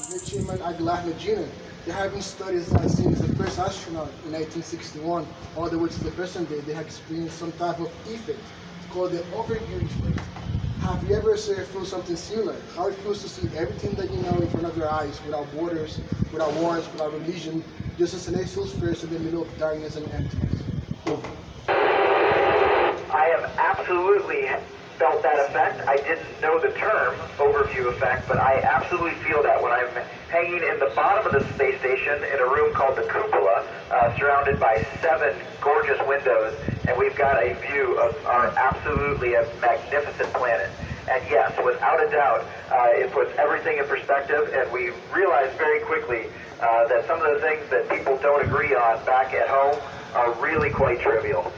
Midshipman Aguilar Medina. There have been studies that since the first astronaut in 1961 all the way to the present day, they have experienced some type of effect called the overview effect. Have you ever felt something similar? How it feels to see everything that you know in front of your eyes, without borders, without wars, without religion, just as an celestial spheres in the middle of darkness and emptiness. Over. I have absolutely felt that effect. I didn't know the term overview effect, but I absolutely feel that when I'm hanging in the bottom of the space station in a room called the cupola, surrounded by 7 gorgeous windows, and we've got a view of our absolutely magnificent planet. And yes, without a doubt, it puts everything in perspective, and we realize very quickly that some of the things that people don't agree on back at home are really quite trivial.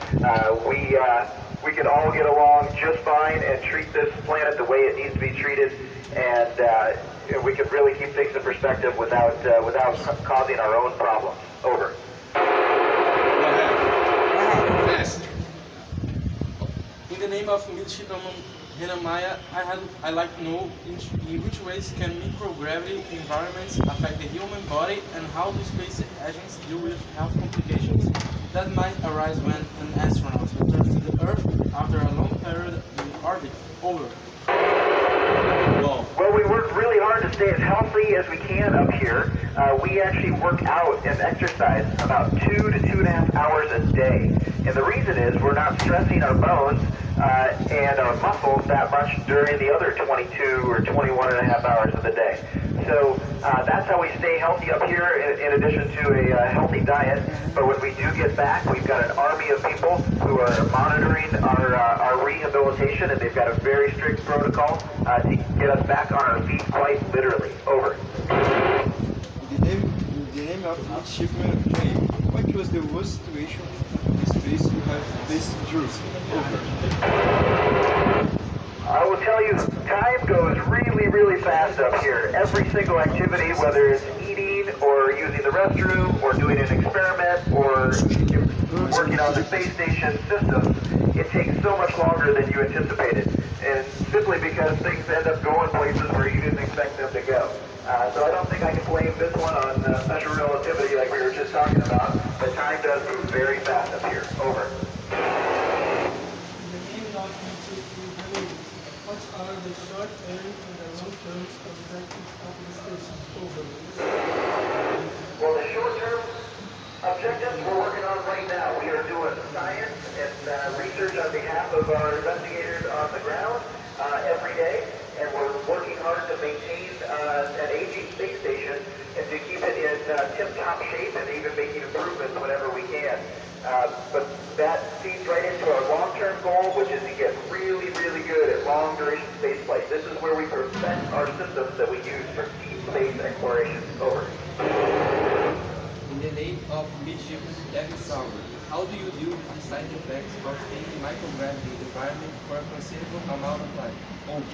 We can all get along just fine and treat this planet the way it needs to be treated, and we can really keep things in perspective without causing our own problems. Over. Yes. In the name of Midshipman Maya, I'd like to know in which ways can microgravity environments affect the human body and how do space agents deal with health complications that might arise when an astronaut returns to the Earth after a long period in orbit. Over. Well, we work really hard to stay as healthy as we can up here. We actually work out and exercise about 2 to 2.5 hours a day. And the reason is we're not stressing our bones and our muscles that much during the other 22 or 21.5 hours of the day. So that's how we stay healthy up here in addition to a healthy diet. But when we do get back, we've got an army of people who are monitoring our rehabilitation, and they've got a very strict protocol to get us back on our feet quite literally. Over. In the name of Midshipman James, what was the worst situation in space you have faced through? Over. I will tell you, time goes really, really fast up here. Every single activity, whether it's eating or using the restroom or doing an experiment or working on the space station systems, it takes so much longer than you anticipated. And simply because things end up going places where you didn't expect them to go. So I don't think I can blame this one on special relativity like we were just talking about, but time does move very fast up here. Over. What are the short-term and the long-term objectives of the station? Over. Well, the short-term objectives we're working on right now, we are doing science and research on behalf of our investigators on the ground every day, and we're working hard to maintain an aging space station and to keep it in tip-top shape and even making improvements whenever we can. But that feeds right into our long-term goal, which is to get really, really good at long-duration space flight. This is where we perfect our systems that we use for deep space exploration. Over. In the name of Midshipman Kevin Sauer, how do you deal with the side effects of any microgravity environment for a considerable amount of time? Over.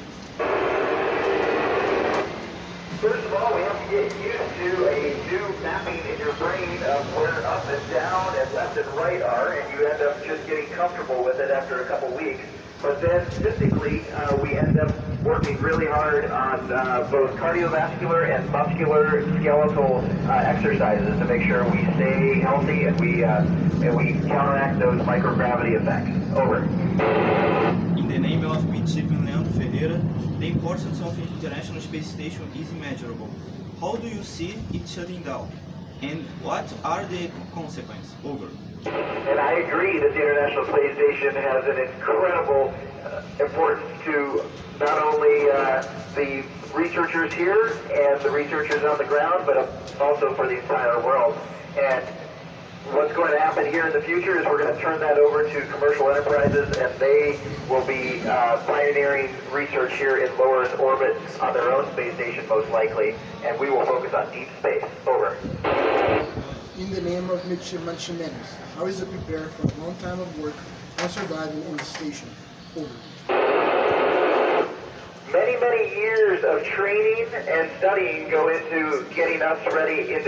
First of all, we have to get used to a new mapping in your brain of where up and down and left and right are, and you end up just getting comfortable with it after a couple weeks. But then physically, we end up working really hard on both cardiovascular and muscular skeletal exercises to make sure we stay healthy and we counteract those microgravity effects. Over. In the name of Midshipman Leandro Ferreira, the importance of the International Space Station is immeasurable. How do you see it shutting down? And what are the consequences? Over. And I agree that the International Space Station has an incredible importance to not only the researchers here and the researchers on the ground, but also for the entire world. And what's going to happen here in the future is we're going to turn that over to commercial enterprises, and they will be pioneering research here in low Earth orbit on their own space station, most likely, and we will focus on deep space. Over. In the name of Midshipman Ximenez, how is it prepared for a long time of work and surviving on the station? Over. Many, many years of training and studying go into getting us ready as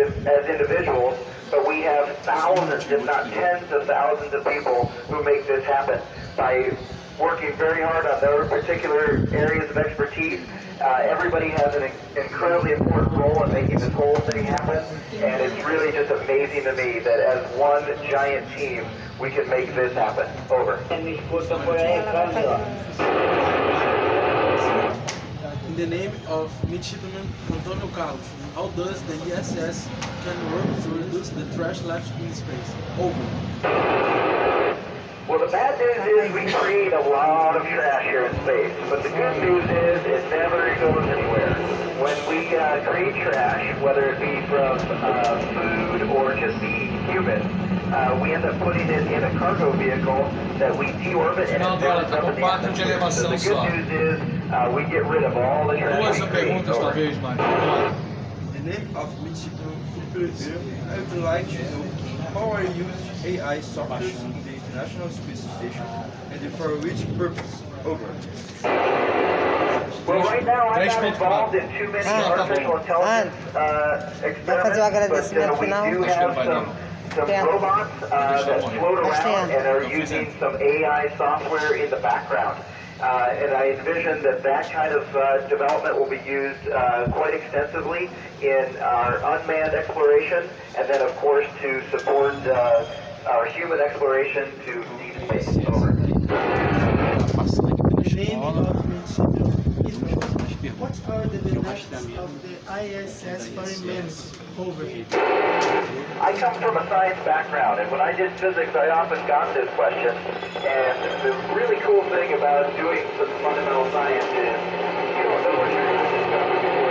individuals, but we have thousands, if not tens of thousands of people who make this happen by working very hard on their particular areas of expertise Everybody has an incredibly important role in making this whole thing happen, and it's really just amazing to me that as one giant team, we can make this happen. Over. In the name of Midshipman Antonio Carlos, how does the ISS can work to reduce the trash left in space? Over. Well, the bad news is we create a lot of trash here in space, but the good news is it never goes anywhere. When we create trash, whether it be from food or just being human, we end up putting it in a cargo vehicle that we deorbit and it burns up in the atmosphere. So the good news is we get rid of all the trash we create. Over. In the name of Midshipman Felipe Ribeiro, I would like to know how are used AI software in the International Space Station and for which purpose? Over. Well, right now I'm not involved in too many artificial intelligence experiments, but we do have some robots that float around and are using some AI software in the background. And I envision that kind of development will be used quite extensively in our unmanned exploration, and then of course to support our human exploration to deep space. Over. What are the benefits of the ISS for humanity? Over. I come from a science background, and when I did physics, I often got this question. And the really cool thing about doing some fundamental science is you don't know what you're going to discover before.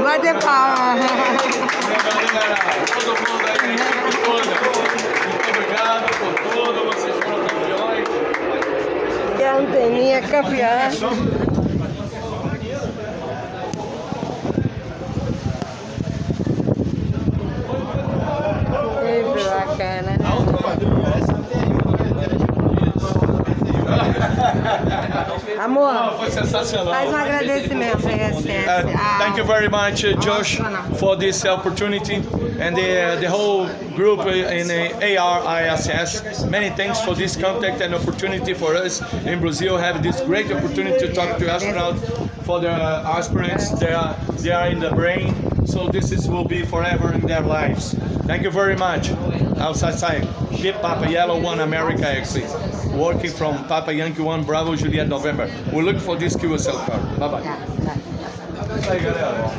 Vai ter palma. Todo mundo aí, muito obrigado por tudo, vocês foram campeões. Que a anteninha campeã. Que bacana. Amor, Foi sensacional. faz um agradecimento para a Thank you very much, Josh, for this opportunity and the whole group in ARISS. Many thanks for this contact and opportunity for us in Brazil. Have this great opportunity to talk to astronauts for the aspirants. They are in the brain, so will be forever in their lives. Thank you very much. Outside side, keep Papa Yellow 1 America exit. Working from Papa Yankee 1 Bravo Juliet November. We look for this QSL card. Bye bye. Tá, tá. Aí, galera.